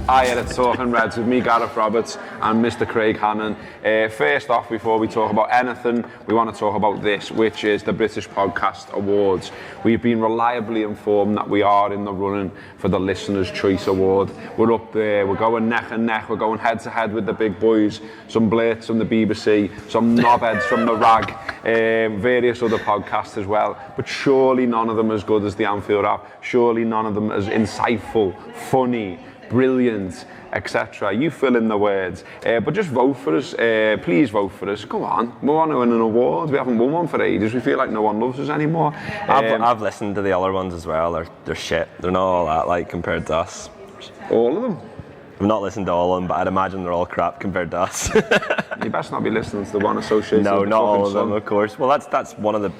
Hi, it's Talking Reds with me, Gareth Roberts, and Mr. Craig Hannon. First off, before we talk about anything, we want to talk about this, which is the British Podcast Awards. We've been reliably informed that we are in the running for the Listener's Choice Award. We're up there, we're going neck and neck, we're going head to head with the big boys, some blitz from the BBC, some knobheads from the Rag, various other podcasts as well. But surely none of them as good as the Anfield app, surely none of them as insightful, funny, brilliant, etc. You fill in the words, but just vote for us. Please vote for us. Come on, we want to win an award. We haven't won one for ages. We feel like no one loves us anymore. I've listened to the other ones as well. They're shit. They're not all that like compared to us. All of them? I've not listened to all of them, but I'd imagine they're all crap compared to us. You best not be listening to the one associated. No, with not all of Sun. them, of course. Well, that's one of the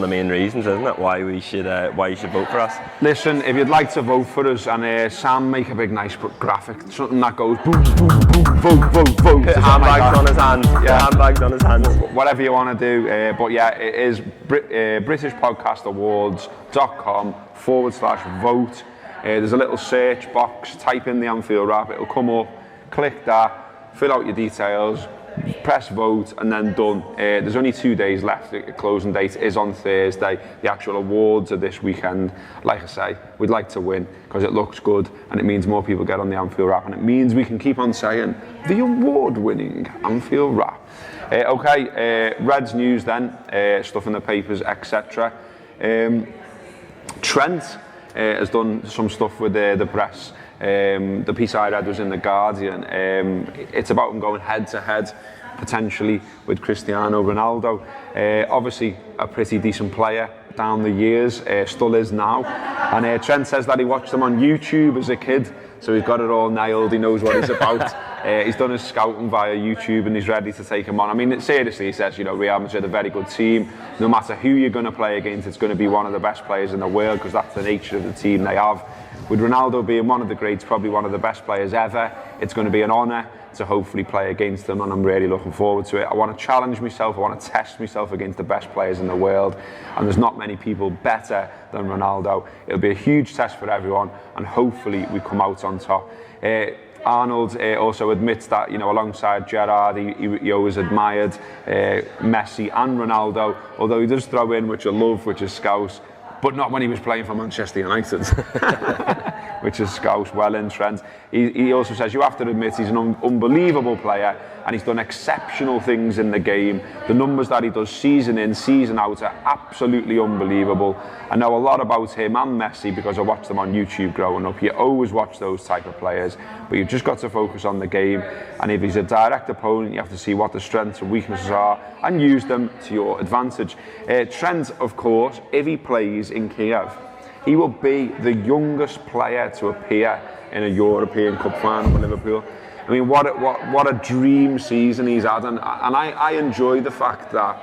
main reasons, isn't it? Why you should vote for us. Listen, if you'd like to vote for us, and Sam make a big nice graphic, something that goes boom, boom, boom, vote. Handbags on his hands. Yeah, handbags on his hands. Whatever you want to do, but yeah, it is BritishPodcastAwards.com/vote. There's a little search box, type in the Anfield app, it'll come up, click that, fill out your details, press vote, and then done. There's only 2 days left. The closing date is on Thursday. The actual awards are this weekend. Like I say, we'd like to win because it looks good and it means more people get on the Anfield app, and it means we can keep on saying the award-winning Anfield app. Reds news then, stuff in the papers, etc. Trent has done some stuff with the press. The piece I read was in The Guardian. It's about him going head to head, potentially, with Cristiano Ronaldo. Obviously, a pretty decent player down the years, still is now. And Trent says that he watched him on YouTube as a kid, so he's got it all nailed, he knows what he's about. He's done his scouting via YouTube and he's ready to take him on. I mean, seriously, he says, Real Madrid are a very good team. No matter who you're going to play against, it's going to be one of the best players in the world because that's the nature of the team they have. With Ronaldo being one of the greats, probably one of the best players ever, it's going to be an honour to hopefully play against them, and I'm really looking forward to it. I want to challenge myself, I want to test myself against the best players in the world, and there's not many people better than Ronaldo. It'll be a huge test for everyone, and hopefully we come out on top. Arnold also admits that, alongside Gerrard, he always admired Messi and Ronaldo, although he does throw in, which I love, which is Scouse, but not when he was playing for Manchester United, which is Scouse, well in Trent. He also says you have to admit he's an unbelievable player and he's done exceptional things in the game. The numbers that he does season in, season out are absolutely unbelievable. I know a lot about him and Messi because I watched them on YouTube growing up. You always watch those type of players, but you've just got to focus on the game, and if he's a direct opponent, you have to see what the strengths and weaknesses are and use them to your advantage. Trent, of course, if he plays in Kiev, he will be the youngest player to appear in a European Cup final for Liverpool. I mean, what a dream season he's had, and I enjoy the fact that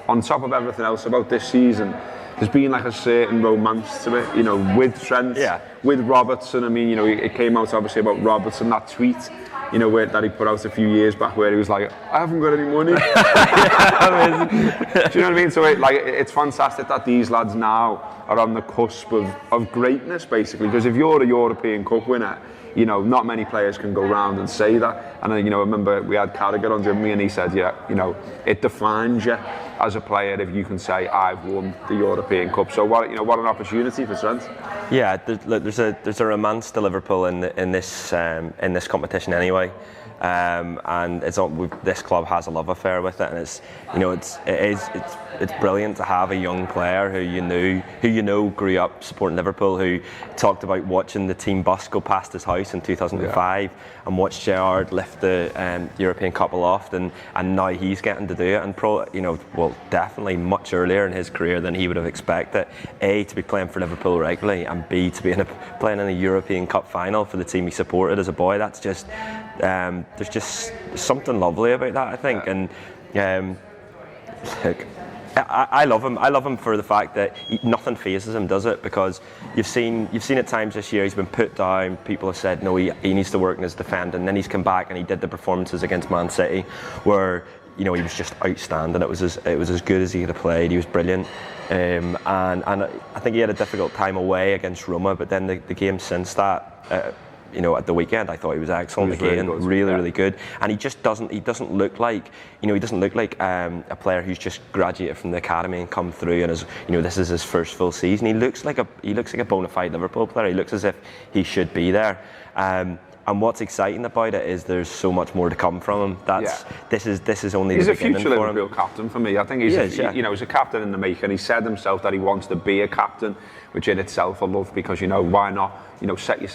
on top of everything else about this season, there's been like a certain romance to it, with Trent, with Robertson. I mean, it came out obviously about Robertson, that tweet, that he put out a few years back where he was like, I haven't got any money. Do you know what I mean? So it's fantastic that these lads now are on the cusp of greatness, basically, because if you're a European Cup winner, not many players can go round and say that. And I remember we had Carragher on, didn't we? And he said, it defines you as a player if you can say, I've won the European Cup. So what an opportunity for Trent. Yeah, there's a romance to Liverpool in this competition anyway. And this club has a love affair with it, and it's brilliant to have a young player who you know grew up supporting Liverpool, who talked about watching the team bus go past his house in 2005 and watched Gerrard lift the European Cup aloft, and now he's getting to do it, and definitely much earlier in his career than he would have expected. A, to be playing for Liverpool regularly, and B, to be playing in a European Cup final for the team he supported as a boy. That's just there's just something lovely about that, I think. And look, I love him. I love him for the fact that nothing phases him, does it? Because you've seen at times this year he's been put down. People have said no, he needs to work in his defending. Then he's come back and he did the performances against Man City, where he was just outstanding. It was as good as he could have played. He was brilliant, and I think he had a difficult time away against Roma. But then the game since that, at the weekend, I thought he was excellent again, really good. And he doesn't look like, a player who's just graduated from the academy and come through and this is his first full season. He looks like a bona fide Liverpool player. He looks as if he should be there. And what's exciting about it is there's so much more to come from him. This is only the beginning for him. He's a future Liverpool captain for me. I think he's a captain in the making. He said himself that he wants to be a captain, which in itself I love, because why not? Set your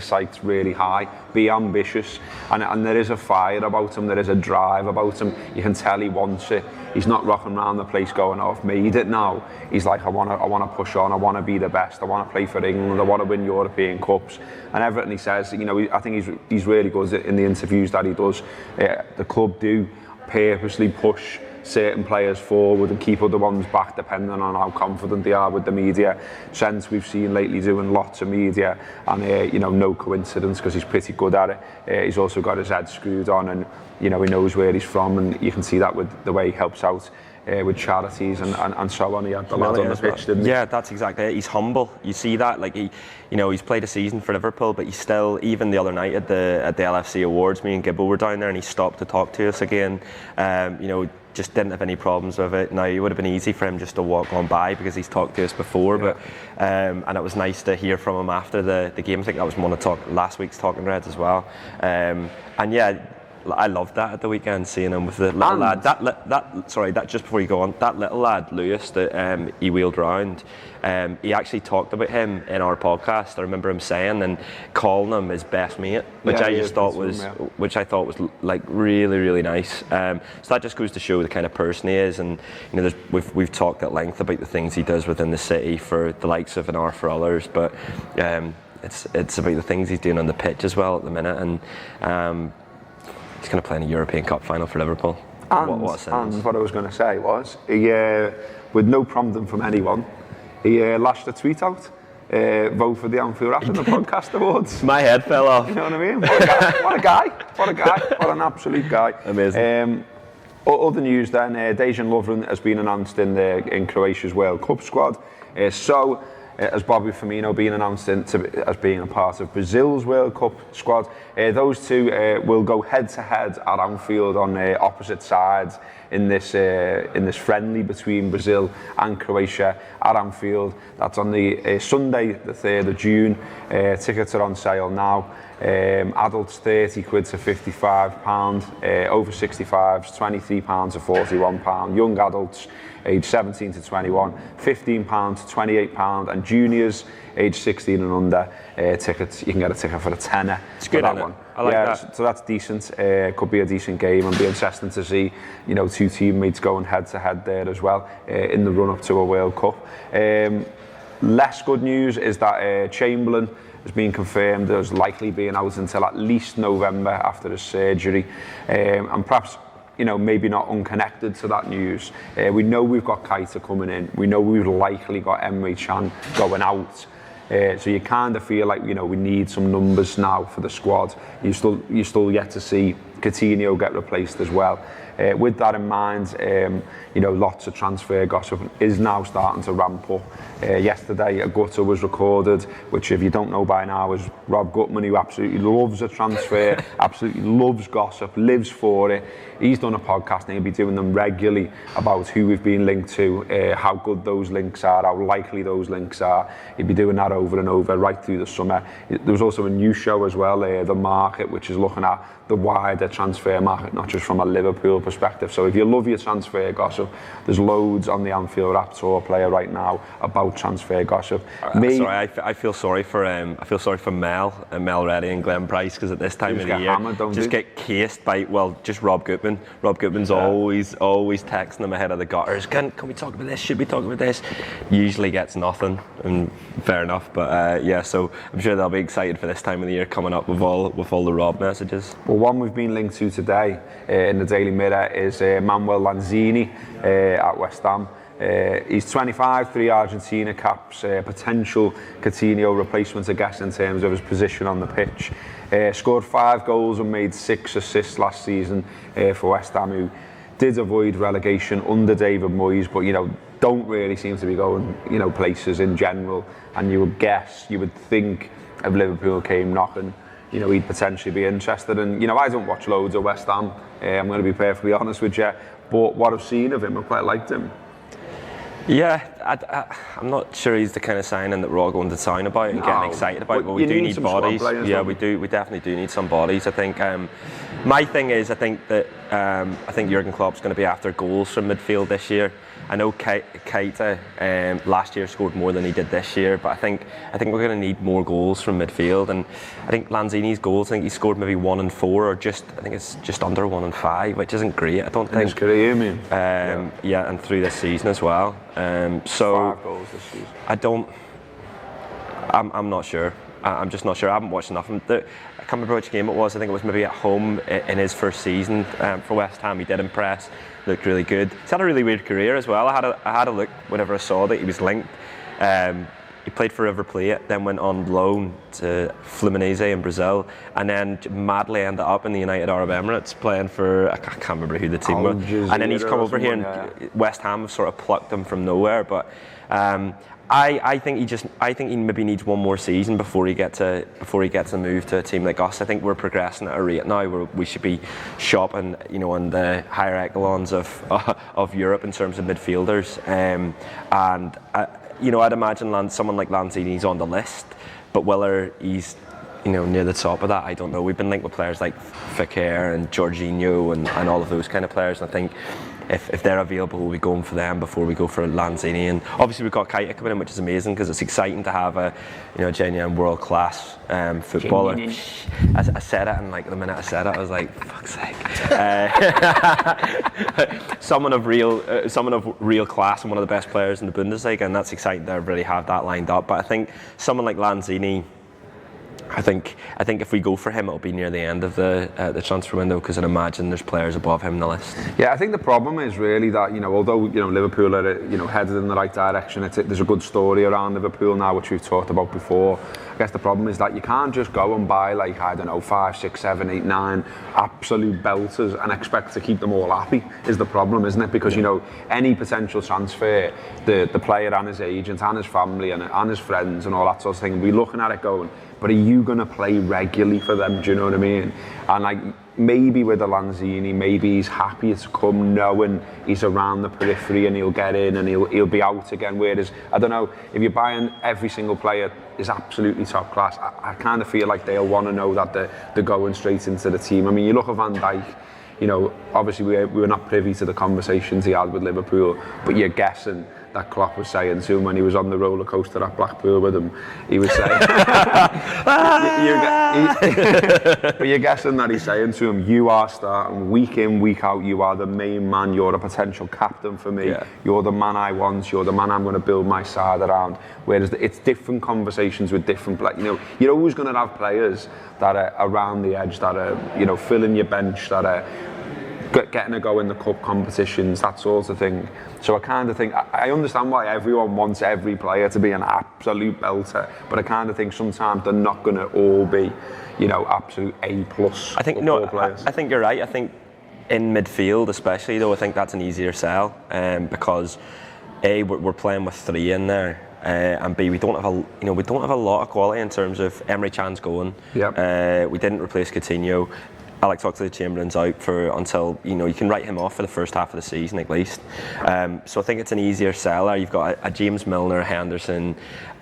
sights really high, be ambitious, and there is a fire about him, there is a drive about him. You can tell he wants it. He's not rocking around the place going, "Oh, I've made it now." He's like, I want to push on. I want to be the best. I want to play for England. I want to win European Cups. And everything he says, I think he's really good in the interviews that he does. The club do purposely push certain players forward and keep other ones back, depending on how confident they are with the media. Trent, we've seen lately doing lots of media, and no coincidence, because he's pretty good at it. He's also got his head screwed on, and he knows where he's from, and you can see that with the way he helps out with charities and so on. He had the lad on the pitch, didn't he? Yeah, that's exactly it. He's humble. You see that, he's played a season for Liverpool, but he's still, even the other night at the LFC Awards, me and Gibbo were down there, and he stopped to talk to us again. Just didn't have any problems with it. Now, it would have been easy for him just to walk on by, because he's talked to us before, but and it was nice to hear from him after the game. I think that was one of last week's Talking Reds as well. I loved that at the weekend, seeing him with the little lad. That just before you go on, that little lad Lewis that he wheeled round. He actually talked about him in our podcast. I remember him saying and calling him his best mate, which I thought was like really, really nice. So that just goes to show the kind of person he is. And we've talked at length about the things he does within the city for the likes of an hour for others, but it's about the things he's doing on the pitch as well at the minute. And he's going to play in a European Cup final for Liverpool. And what I was going to say was, he, with no prompting from anyone, he lashed a tweet out, vote for the Anfield after the podcast awards. My head fell off. You know what I mean? What a guy. What an absolute guy. Amazing. Other news then, Dejan Lovren has been announced in Croatia's World Cup squad. As Bobby Firmino being announced as being a part of Brazil's World Cup squad. Those two will go head-to-head at Anfield on opposite sides in this friendly between Brazil and Croatia at Anfield. That's on the Sunday, the 3rd of June. Tickets are on sale now. Adults £30 to £55, over 65s £23 to £41, young adults age 17 to 21, £15 to £28, and juniors age 16 and under, tickets, you can get a ticket for a tenner. It's good, that one. I like that. So that's decent. Could be a decent game, and be interesting to see, two teammates going head to head there as well in the run up to a World Cup. Less good news is that Chamberlain has been confirmed as likely being out until at least November after his surgery, and perhaps maybe not unconnected to that news. We know we've got Keita coming in. We know we've likely got Emre Can going out. So you kind of feel like we need some numbers now for the squad. You still yet to see Coutinho get replaced as well. With that in mind, lots of transfer gossip is now starting to ramp up. Yesterday, a gutter was recorded, which, if you don't know by now, is Rob Gutman, who absolutely loves a transfer, absolutely loves gossip, lives for it. He's done a podcast, and he'll be doing them regularly about who we've been linked to, how good those links are, how likely those links are. He'll be doing that over and over right through the summer. There was also a new show as well, The Market, which is looking at the wider transfer market, not just from a Liverpool perspective. So if you love your transfer gossip, there's loads on the Anfield App Store player right now about transfer gossip. I feel sorry for Mel Reddy and Glenn Price, because at this time of the year, get cased by just Rob Gutman. Rob Gutman's always texting them ahead of the gutters. Can we talk about this? Should we talk about this? Usually gets nothing, and fair enough. But so I'm sure they'll be excited for this time of the year coming up with all the Rob messages. Well, one we've been linked to today in the Daily Mirror is Manuel Lanzini at West Ham. He's 25, 3 Argentina caps, potential Coutinho replacement, I guess, in terms of his position on the pitch. Scored 5 goals and made 6 assists last season for West Ham, who did avoid relegation under David Moyes, but don't really seem to be going places in general. And you would think if Liverpool came knocking, he'd potentially be interested. And I don't watch loads of West Ham. I'm going to be perfectly honest with you, but what I've seen of him, I quite liked him. Yeah, I'm not sure he's the kind of signing that we're all going to sign about and getting excited about, but we do need bodies. Yeah, we definitely do need some bodies. I think my thing is, I think Jurgen Klopp's going to be after goals from midfield this year. I know Keita last year scored more than he did this year, but I think we're going to need more goals from midfield. And I think Lanzini's goals, I think he scored maybe 1 and 4, or I think it's just under 1 and 5, which isn't great. I don't think. In his career, yeah, and through this season as well. So 5 goals this season. I'm not sure. I'm just not sure. I haven't watched enough of him. I can't remember which game it was. I think it was maybe at home in his first season for West Ham. He did impress. Looked really good. He's had a really weird career as well. I had a look whenever I saw that he was linked. He played for River Plate, then went on loan to Fluminense in Brazil, and then madly ended up in the United Arab Emirates playing for, I can't remember who the team was. And then he's come over here, and West Ham have sort of plucked him from nowhere. But I think he maybe needs one more season before he gets a move to a team like us. I think we're progressing at a rate now where we should be shopping, in the higher echelons of Europe in terms of midfielders. I'd imagine someone like Lanzini's on the list, but whether he's near the top of that, I don't know. We've been linked with players like Fekir and Jorginho and all of those kind of players. And I think if they're available, we'll be going for them before we go for Lanzini. And obviously we've got Keita coming in, which is amazing because it's exciting to have a genuine world-class footballer. I said it, and the minute I said it, I was like, fuck's sake. Someone of real class and one of the best players in the Bundesliga, and that's exciting to really have that lined up. But I think someone like Lanzini, I think if we go for him, it'll be near the end of the transfer window, because I'd imagine there's players above him in the list. Yeah, I think the problem is really that although Liverpool are headed in the right direction, there's a good story around Liverpool now, which we've talked about before. I guess the problem is that you can't just go and buy 5, 6, 7, 8, 9 absolute belters and expect to keep them all happy. Is the problem, isn't it? Because any potential transfer, the player and his agent and his family and his friends and all that sort of thing, we're looking at it going, but are you going to play regularly for them? Do you know what I mean? And maybe with the Lanzini, maybe he's happy to come knowing he's around the periphery and he'll get in and he'll be out again. Whereas, I don't know, if you're buying every single player is absolutely top class, I kind of feel like they'll want to know that they're going straight into the team. I mean, you look at Van Dijk, obviously we were not privy to the conversations he had with Liverpool, but you're guessing that Klopp was saying to him when he was on the roller coaster at Blackpool with him, he was saying, but you're guessing that he's saying to him, you are starting week in, week out, you are the main man, you're a potential captain for me, you're the man I want, you're the man I'm going to build my side around. Whereas it's different conversations with different players. You're always going to have players that are around the edge, that are, filling your bench, that are getting a go in the cup competitions, that sort of thing. So I kind of think, I understand why everyone wants every player to be an absolute belter, but I kind of think sometimes they're not going to all be, absolute A+. I think I think you're right. I think in midfield, especially though, I think that's an easier sell, because A, we're playing with 3 in there. And B, we don't have a lot of quality in terms of Emre Can's going. We didn't replace Coutinho. Alex Oxlade-Chamberlain's out until you can write him off for the first half of the season at least. So I think it's an easier seller. You've got a James Milner, Henderson,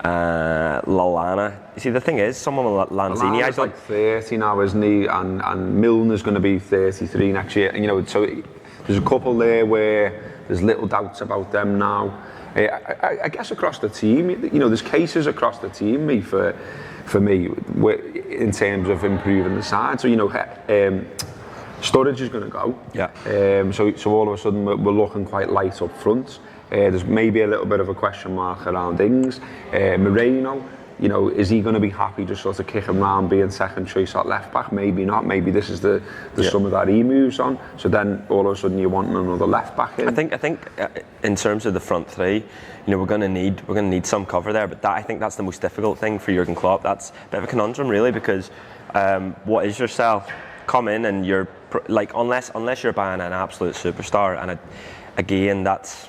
Lallana. You see, the thing is, someone like Lanzini, Lallana's like 30 now, isn't he? And Milner's going to be 33 next year. And, so there's a couple there where there's little doubts about them now. I guess across the team, there's cases across the team for me, in terms of improving the side. So, Sturridge is going to go. So all of a sudden we're looking quite light up front. There's maybe a little bit of a question mark around Ings. Moreno, is he going to be happy just sort of kicking around being second choice at left back? Maybe not. Maybe this is the summer that he moves on. So then all of a sudden you're wanting another left back in. I think in terms of the front 3, we're going to need some cover there. But I think that's the most difficult thing for Jurgen Klopp. That's a bit of a conundrum really, because what is yourself? Come in and you're unless you're buying an absolute superstar, and again that's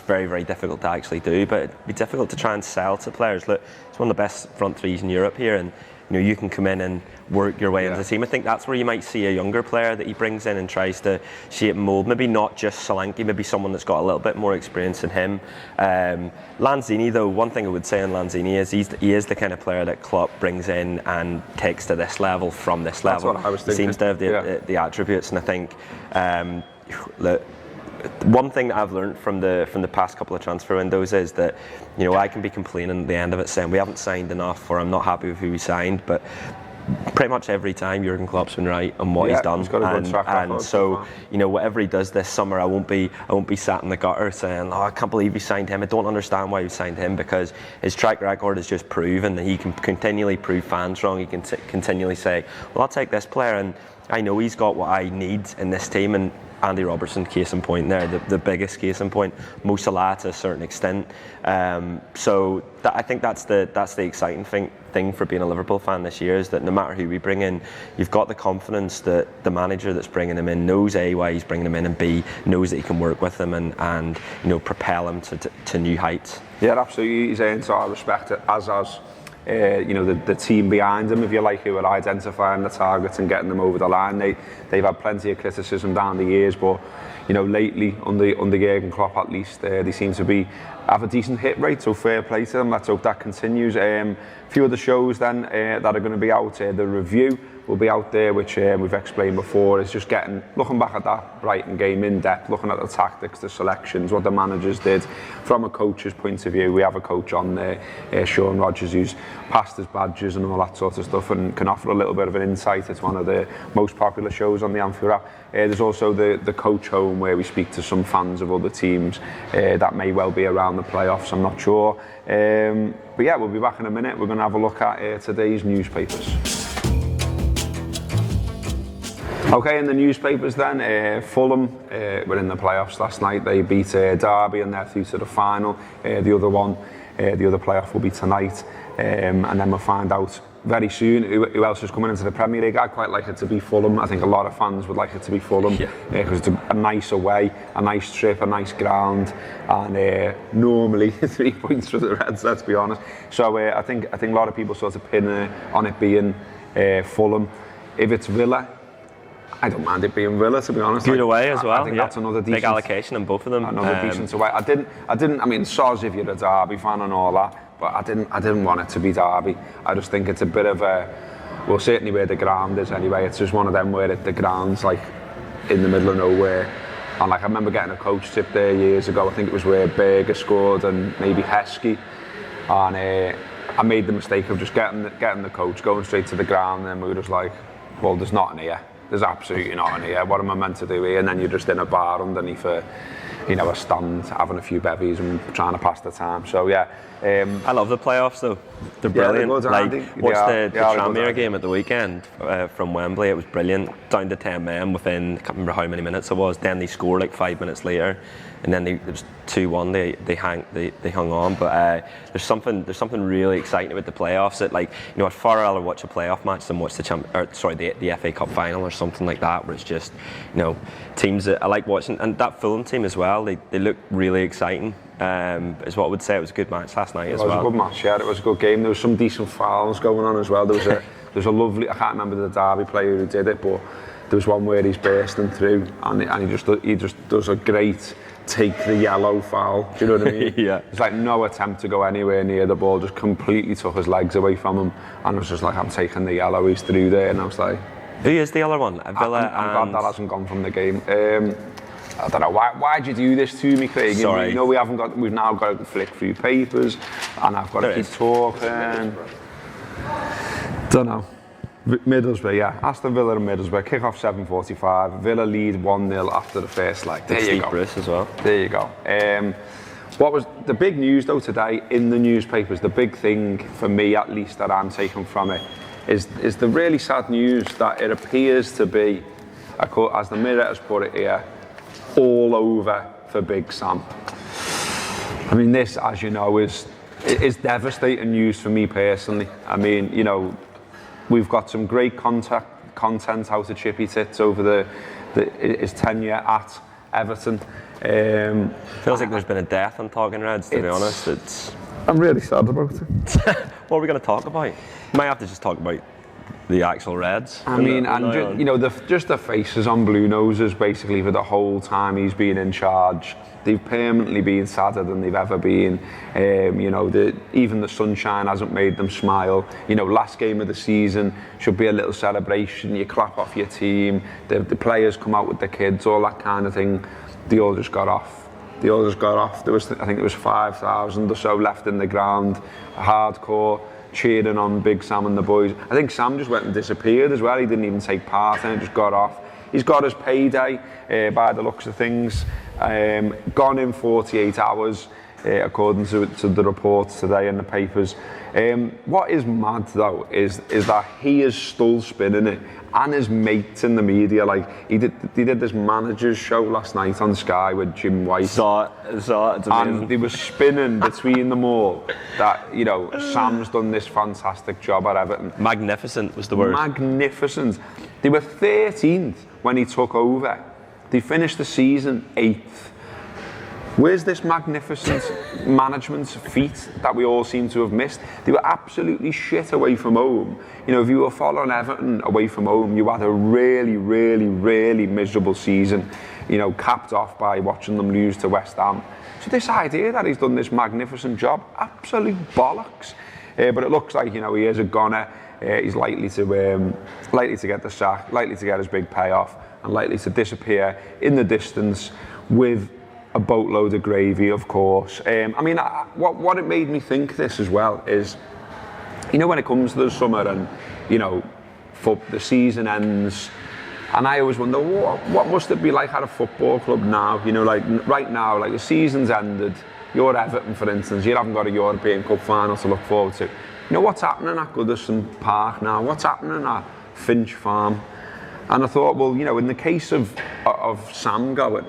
very, very difficult to actually do, but it'd be difficult to try and sell to players. Look, it's one of the best front 3s in Europe here, and you can come in and work your way into the team. I think that's where you might see a younger player that he brings in and tries to shape and mould. Maybe not just Solanke, maybe someone that's got a little bit more experience than him. Lanzini, though, one thing I would say on Lanzini is he is the kind of player that Klopp brings in and takes to this level from this level. That's what I was thinking. He seems to have the attributes, and I think one thing that I've learned from the past couple of transfer windows is that I can be complaining at the end of it saying we haven't signed enough or I'm not happy with who we signed, but pretty much every time Jurgen Klopp's been right on what he's done, he's got a good track record. And so whatever he does this summer, I won't be sat in the gutter saying, I can't believe you signed him. I don't understand why you signed him, because his track record is just proven that he can continually prove fans wrong. He can continually say, well, I'll take this player, and I know he's got what I need in this team. And Andy Robertson, case in point there, the biggest case in point. Mo Salah to a certain extent. So I think that's the exciting thing for being a Liverpool fan this year, is that no matter who we bring in, you've got the confidence that the manager that's bringing him in knows A, why he's bringing him in, and B, knows that he can work with him and propel him to new heights. Yeah, absolutely. He's earned our respect, as the team behind him, if you like, who are identifying the targets and getting them over the line. They've had plenty of criticism down the years, but lately under Jurgen Klopp at least, they seem to have a decent hit rate, so fair play to them. Let's hope that continues. A few of the shows then that are going to be out, the review will be out there, which we've explained before. It's just looking back at that Brighton game in depth, looking at the tactics, the selections, what the managers did from a coach's point of view. We have a coach on there, Sean Rodgers, who's passed his badges and all that sort of stuff, and can offer a little bit of an insight. It's one of the most popular shows on the Anfield app. There's also the coach home, where we speak to some fans of other teams that may well be around the playoffs, I'm not sure. But yeah, we'll be back in a minute. We're going to have a look at today's newspapers. Okay, in the newspapers then, Fulham were in the playoffs last night. They beat Derby and they're through to the final. The other playoff will be tonight, and then we'll find out very soon who else is coming into the Premier League. I'd quite like it to be Fulham. I think a lot of fans would like it to be Fulham, because it's a nice away, a nice trip, a nice ground, and normally 3 points for the Reds, let's be honest. So I think a lot of people sort of pin on it being Fulham. If it's Villa, I don't mind it being Villa, to be honest. Good away as well. I think that's another decent, big allocation on both of them. Another decent away. I didn't. I mean, soz if you're a Derby fan and all that, but I didn't want it to be Derby. I just think it's a bit of well, certainly where the ground is anyway. It's just one of them where the ground's like in the middle of nowhere. And I remember getting a coach tip there years ago. I think it was where Berger scored and maybe Heskey, and I made the mistake of just getting the coach, going straight to the ground, and we were just like, well, there's nothing here. There's absolutely nothing here. What am I meant to do here? And then you're just in a bar underneath a stand, having a few bevies and trying to pass the time. So yeah. I love the playoffs though. They're brilliant. Watched the Tranmere game at the weekend from Wembley. It was brilliant. Down to 10 men within, I can't remember how many minutes it was. Then they scored like 5 minutes later, and then it was 2-1. They hung on. But there's something really exciting about the playoffs. That I'd far rather watch a playoff match than watch the FA Cup final or something like that, where it's just teams that I like watching. And that Fulham team as well. They look really exciting. Is what I would say. It was a good match last night as well. It was a good match, yeah. It was a good game. There was some decent fouls going on as well. There was a lovely, I can't remember the Derby player who did it, but there was one where he's bursting through and he just does a great take the yellow foul. Do you know what I mean? Yeah. It's like no attempt to go anywhere near the ball, just completely took his legs away from him, and it was just like, I'm taking the yellow, he's through there, and I was like, who is the other one? Villa. I'm glad that hasn't gone from the game. I don't know, why'd you do this to me, Craig? Sorry. We've now got to flick through papers, and I've got to keep talking. Don't know. Middlesbrough, yeah. Aston Villa and Middlesbrough, kick-off 7:45. Villa lead 1-0 after the first leg. There you go. Bruce as well. There you go. What was the big news though today in the newspapers? The big thing for me, at least, that I'm taking from it is the really sad news that it appears to be, as the Mirror has put it here, all over for Big Sam. I mean, this, as you know, is devastating news for me personally. I mean, we've got some great content out of Chippy Tits over his tenure at Everton. Feels like there's been a death on Talking Reds, to be honest. I'm really sad about it. What are we going to talk about? Might have to just talk about the actual Reds. I mean, and you know, just the faces on Blue Noses basically for the whole time he's been in charge. They've permanently been sadder than they've ever been. You know, even the sunshine hasn't made them smile. You know, last game of the season should be a little celebration. You clap off your team. The players come out with the kids, all that kind of thing. They all just got off. There was, I think there was 5,000 or so left in the ground, hardcore, cheering on Big Sam and the boys. I think Sam just went and disappeared as well. He didn't even take part in it, just got off. He's got his payday by the looks of things. Gone in 48 hours, according to the reports today in the papers. What is mad though is that he is still spinning it, and his mates in the media. Like he did this managers show last night on Sky with Jim White. Saw it. It's amazing. And they were spinning between them all that, you know, Sam's done this fantastic job at Everton. Magnificent was the word. Magnificent. They were 13th when he took over. They finished the season 8th. Where's this magnificent management feat that we all seem to have missed? They were absolutely shit away from home. You know, if you were following Everton away from home, you had a really, really, really miserable season, you know, capped off by watching them lose to West Ham. So this idea that he's done this magnificent job, absolute bollocks. But it looks like, you know, he is a goner. He's likely to get the sack, likely to get his big payoff, and likely to disappear in the distance with a boatload of gravy, of course. I mean, what it made me think this as well is, you know, when it comes to the summer and, you know, the season ends, and I always wonder, what must it be like at a football club now? You know, like right now, like the season's ended, you're Everton, for instance, you haven't got a European Cup final to look forward to. You know, what's happening at Goodison Park now? What's happening at Finch Farm? And I thought, well, you know, in the case of Sam going,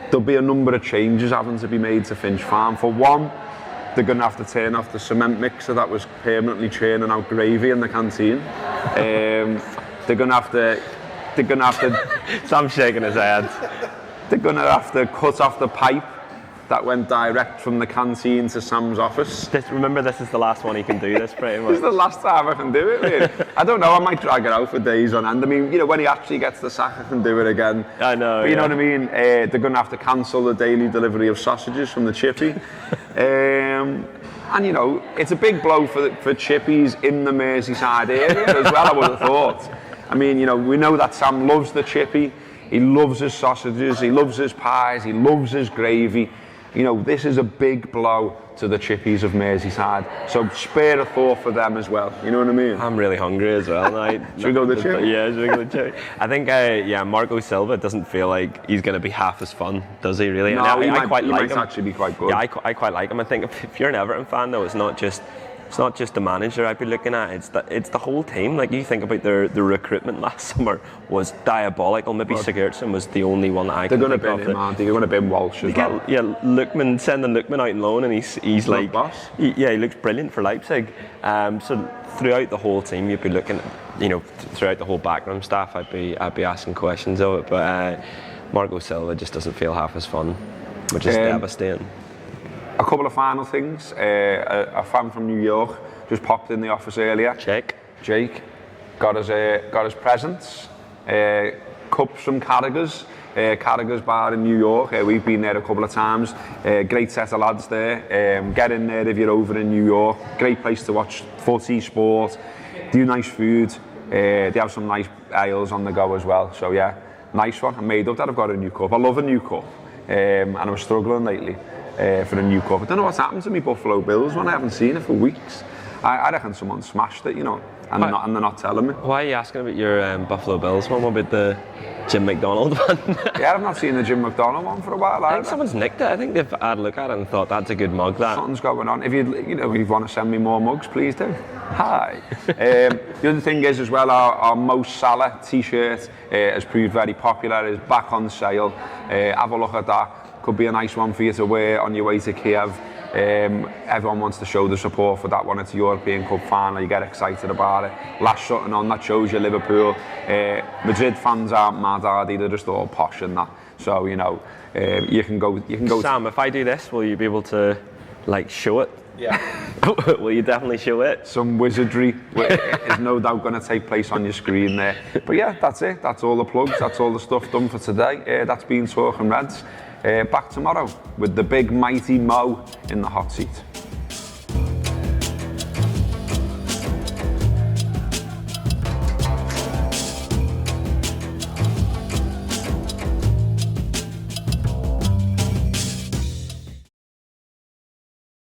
there'll be a number of changes having to be made to Finch Farm. For one, they're going to have to turn off the cement mixer that was permanently churning out gravy in the canteen. They're going to have to. Sam's shaking his head. They're going to have to cut off the pipe that went direct from the canteen to Sam's office. Remember, this is the last one he can do this, pretty much. This is the last time I can do it, really. I don't know, I might drag it out for days on end. I mean, you know, when he actually gets the sack, I can do it again. I know, but you know what I mean? They're going to have to cancel the daily delivery of sausages from the chippy. And, you know, it's a big blow for chippies in the Merseyside area as well, I would have thought. I mean, you know, we know that Sam loves the chippy. He loves his sausages, he loves his pies, he loves his gravy. You know, this is a big blow to the chippies of Merseyside. So spare a thought for them as well. You know what I mean? I'm really hungry as well now. Should we go to the chippy? Yeah, should we go to the chippy? I think, Marco Silva doesn't feel like he's going to be half as fun, does he really? No, I might like him. Actually be quite good. Yeah, I quite like him. I think if you're an Everton fan, though, it's not just the manager I'd be looking at, it's the whole team. Like, you think about the recruitment last summer was diabolical. Maybe Sigurdsson was the only one that I can think of. They're going to bin him, aren't they? They're going to bin Walsh as well. Yeah, sending Lookman out on loan, and he's like, boss. He looks brilliant for Leipzig. So throughout the whole team, you'd be looking at, you know, throughout the whole backroom staff, I'd be asking questions of it. But Marco Silva just doesn't feel half as fun, which is devastating. A couple of final things. A fan from New York just popped in the office earlier. Jake got his presents. Cups from Carragher's. Carragher's bar in New York. We've been there a couple of times. Great set of lads there. Get in there if you're over in New York. Great place to watch footy, sport. Do nice food. They have some nice ales on the go as well. So yeah, nice one. I'm made up that I've got a new cup. I love a new cup. And I was struggling lately for a new cup. I don't know what's happened to me Buffalo Bills one. I haven't seen it for weeks. I reckon someone smashed it, you know, and they're not telling me. Why are you asking about your Buffalo Bills one? What about the Jim McDonald one? Yeah, I've not seen the Jim McDonald one for a while. I think someone's nicked it. I think they've had a look at it and thought that's a good mug. That something's going on. If you want to send me more mugs, please do. Hi. The other thing is as well, our Mo Salah T-shirt has proved very popular. It's back on sale. Have a look at that. Could be a nice one for you to wear on your way to Kiev. Everyone wants to show the support for that one. It's a European Cup final. You get excited about it. Last something on that shows you Liverpool. Madrid fans aren't mad, are they? They're just all posh and that. So you know, you can go. Sam, if I do this, will you be able to like show it Yeah. Will you definitely show it? Some wizardry is no doubt going to take place on your screen there. But yeah, that's it. That's all the plugs. That's all the stuff done for today. That's been Talking Reds. Back tomorrow with the big mighty Mo in the hot seat.